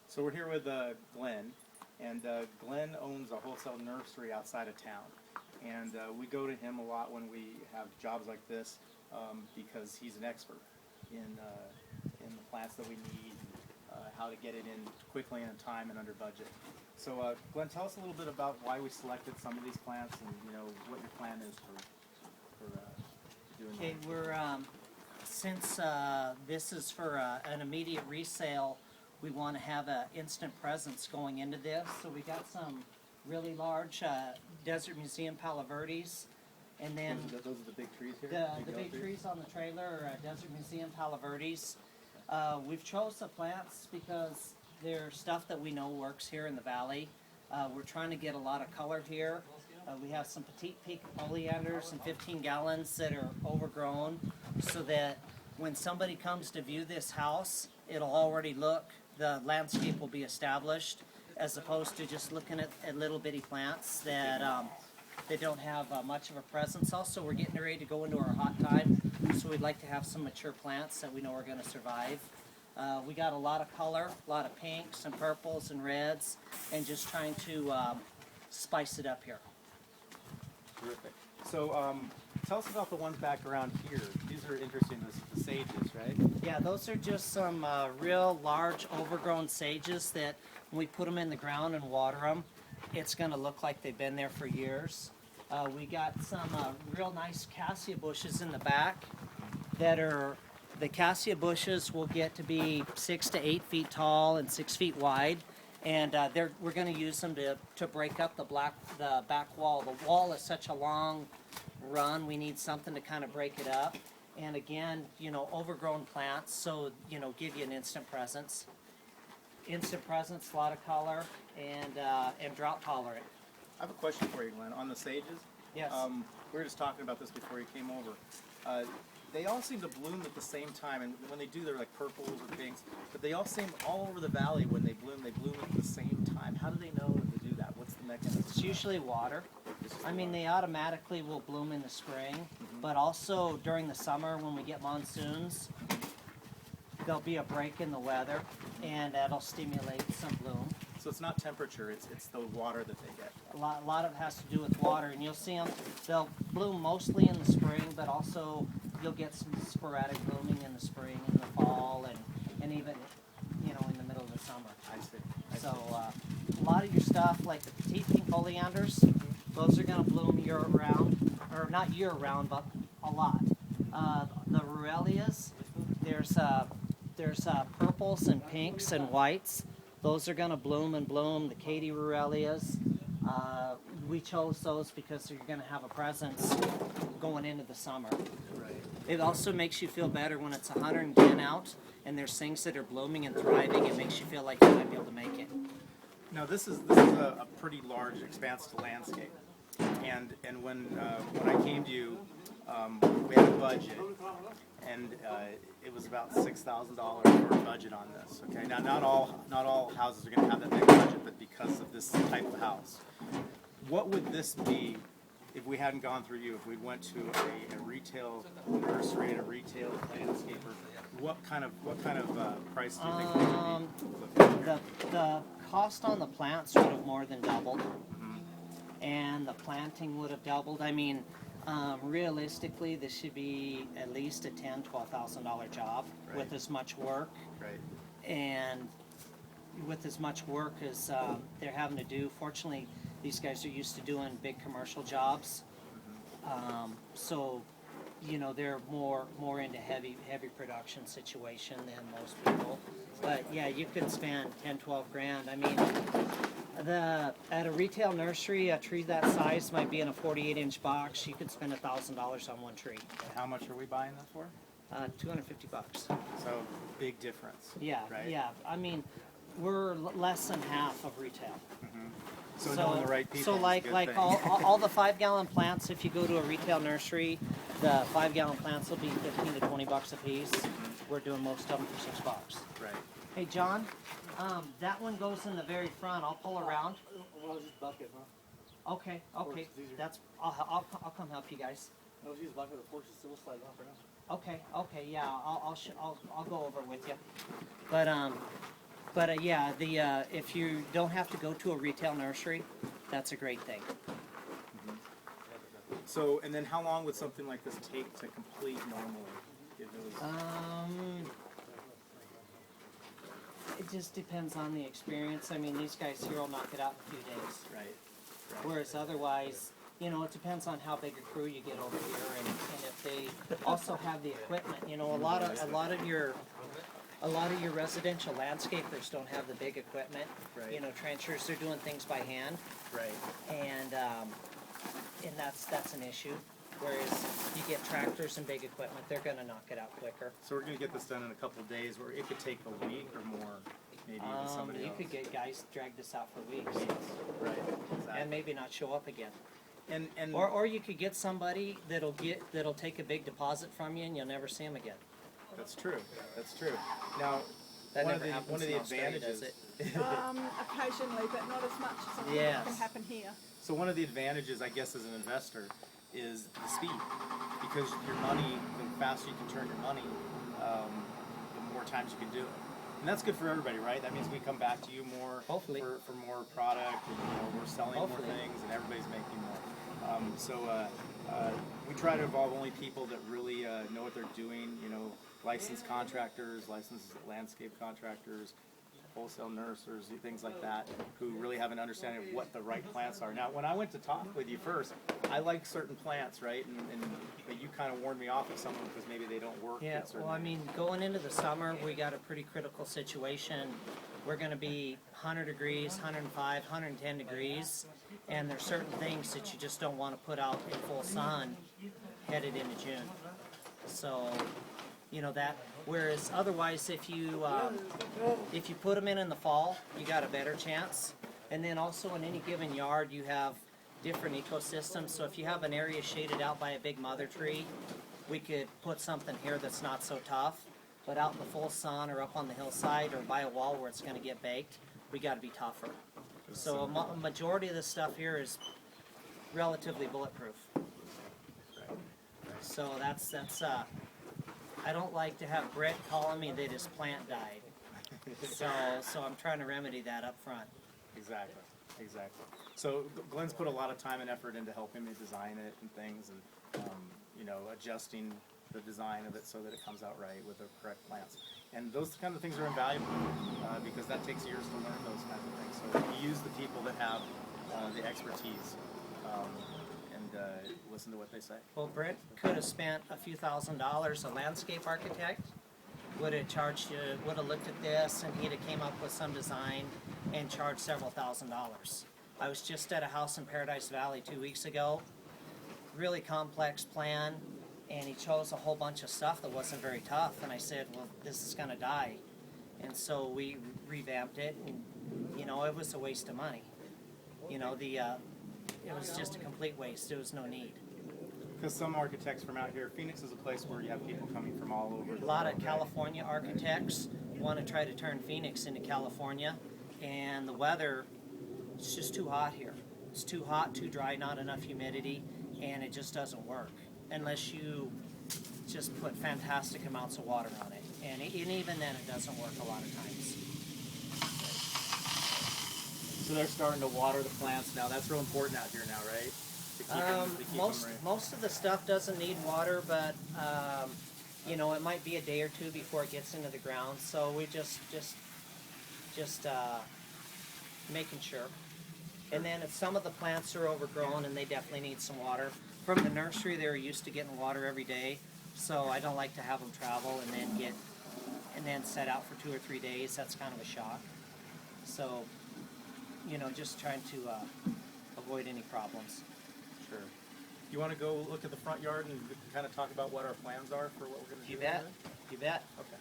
So we're here with Glenn, and Glenn owns a wholesale nursery outside of town. And we go to him a lot when we have jobs like this because he's an expert in the plants that we need, how to get it in quickly and in time and under budget. So Glenn, tell us a little bit about why we selected some of these plants and what your plan is for doing that. Okay, we're since this is for an immediate resale, we want to have an instant presence going into this. So we got some really large Desert Museum Palo Verdes, and then those are the big trees here? the big trees on the trailer are Desert Museum Palo Verdes. We've chose the plants because they're stuff that we know works here in the valley. We're trying to get a lot of color here. We have some petite pink oleanders in 15 gallons that are overgrown, so that when somebody comes to view this house, it'll already look, the landscape will be established, as opposed to just looking at little bitty plants that they don't have much of a presence. Also, we're getting ready to go into our hot time, so we'd like to have some mature plants that we know are going to survive. We got a lot of color, a lot of pinks and purples and reds, and just trying to spice it up here. Terrific. So tell us about the ones back around here. These are interesting, the sages, right? Yeah, those are just some real large overgrown sages that when we put them in the ground and water them, it's going to look like they've been there for years. We got some real nice cassia bushes in the back that are, the cassia bushes will get to be 6 to 8 feet tall and 6 feet wide. And we're going to use them to break up the back wall. The wall is such a long run, we need something to kind of break it up. And again, overgrown plants, so, give you an instant presence. Instant presence, a lot of color, and drought tolerant. I have a question for you, Glenn. On the sages, Yes. We were just talking about this before you came over. They all seem to bloom at the same time, and when they do, they're like purples or pinks. But they all seem all over the valley when they bloom at the same time. How do they know to do that? What's the mechanism? It's usually water. I mean, they automatically will bloom in the spring, but also during the summer when we get monsoons, there'll be a break in the weather, and that'll stimulate some bloom. So it's not temperature; it's the water that they get. A lot of it has to do with water, and you'll see them. They'll bloom mostly in the spring, but also you'll get some sporadic blooming in the spring and the fall, and even in the middle of the summer. I see. So a lot of your stuff, like the petite pink oleanders, those are going to bloom year round, or not year round, but a lot. The Rurelias, there's purples and pinks and whites. Those are going to bloom and bloom. The Katy Rurelias, we chose those because you're going to have a presence going into the summer. Right. It also makes you feel better when it's 110 out and there's things that are blooming and thriving. It makes you feel like you might be able to make it. Now this is a pretty large, expansive landscape, and when I came to you, we had a budget, and it was about $6,000 for a budget on this. Okay, now not all houses are going to have that big budget, but because of this type of house, what would this be if we hadn't gone through you? If we went to a retail nursery and a retail landscaper, what kind of price do you think we would be? The cost on the plants would have more than doubled, and the planting would have doubled. I mean, realistically, this should be at least a $10,000–$12,000 job with as much work. Right. And with as much work as they're having to do. Fortunately, these guys are used to doing big commercial jobs, so they're more into heavy production situation than most people. But yeah, you could spend 10–12 grand. I mean, at a retail nursery, a tree that size might be in a 48-inch box. You could spend $1,000 on one tree. And how much are we buying that for? $250. So big difference. Yeah, right? yeah. I mean, we're less than half of retail. So knowing the right people. So is a like good thing. all the 5-gallon plants, if you go to a retail nursery, the 5-gallon plants will be $15 to $20 a piece. We're doing most of them for $6. Right. Hey John, that one goes in the very front. I'll pull around. Well, it's just bucket, huh? Okay. it's easier. That's I'll come help you guys. I was using bucket, of course, it's still sliding off right now. Okay. Yeah. I'll go over with you. But But yeah, if you don't have to go to a retail nursery, that's a great thing. So, and then how long would something like this take to complete normally? If it was, It just depends on the experience. I mean, these guys here will knock it out in a few days. right. Whereas otherwise, you know, it depends on how big a crew you get over here, and if they also have the equipment. You know, a lot of your residential landscapers don't have the big equipment. Right. You know, trenchers, they're doing things by hand, Right. and that's an issue. Whereas you get tractors and big equipment, they're going to knock it out quicker. So we're going to get this done in a couple of days, where it could take a week or more, maybe even somebody You else. could get guys drag this out for weeks, Right. Exactly. and maybe not show up again. And Or you could get somebody that'll take a big deposit from you, and you'll never see them again. that's true. That's true. Now, That one never of the happens in Australia, advantages. does it? Occasionally, but not as much as I Yes. can happen here. So one of the advantages, I guess, as an investor, is the speed, because your money, the faster you can turn your money, the more times you can do it, and that's good for everybody, right? That means we come back to you more, Hopefully. for more product, and we're selling Hopefully. more things, and everybody's making more. We try to involve only people that really know what they're doing. You know, licensed contractors, licensed landscape contractors, wholesale nurses, things like that, who really have an understanding of what the right plants are. Now, when I went to talk with you first, I like certain plants, right? But you kind of warned me off of some of them because maybe they don't work. Yeah, in certain well, I mean, going into the summer, we got a pretty critical situation. We're going to be 100 degrees, 105, 110 degrees, and there's certain things that you just don't want to put out in full sun headed into June. So, you know that. Whereas otherwise, if you put them in the fall, you got a better chance. And then also in any given yard, you have different ecosystems. So if you have an area shaded out by a big mother tree, we could put something here that's not so tough. But out in the full sun or up on the hillside or by a wall where it's going to get baked, we got to be tougher. So a majority of this stuff here is relatively bulletproof. So that's I don't like to have Brett calling me that his plant died. So I'm trying to remedy that up front. Exactly. So Glenn's put a lot of time and effort into helping me design it and things, and adjusting the design of it so that it comes out right with the correct plants. And those kind of things are invaluable because that takes years to learn those kinds of things. So you use the people that have the expertise and listen to what they say. Well, Brett could have spent a few $1,000s. A landscape architect would have charged you, would have looked at this, and he'd have came up with some design and charged several $1,000s. I was just at a house in Paradise Valley 2 weeks ago. Really complex plan, and he chose a whole bunch of stuff that wasn't very tough. And I said, well, this is going to die. And so we revamped it, and it was a waste of money. It was just a complete waste. There was no need. Because some architects from out here, Phoenix is a place where you have people coming from all over. A lot of California architects want to try to turn Phoenix into California, and the weather, it's just too hot here. It's too hot, too dry, not enough humidity, and it just doesn't work unless you just put fantastic amounts of water on it. And even then, it doesn't work a lot of times. So they're starting to water the plants now. That's real important out here now, right? To keep them right. Most of the stuff doesn't need water, but it might be a day or two before it gets into the ground. So we just making sure. And then if some of the plants are overgrown and they definitely need some water. From the nursery, they're used to getting water every day, so I don't like to have them travel and then set out for 2 or 3 days. That's kind of a shock. So, just trying to avoid any problems. Sure. You want to go look at the front yard and kind of talk about what our plans are for what we're going to do? You bet. You bet. Okay.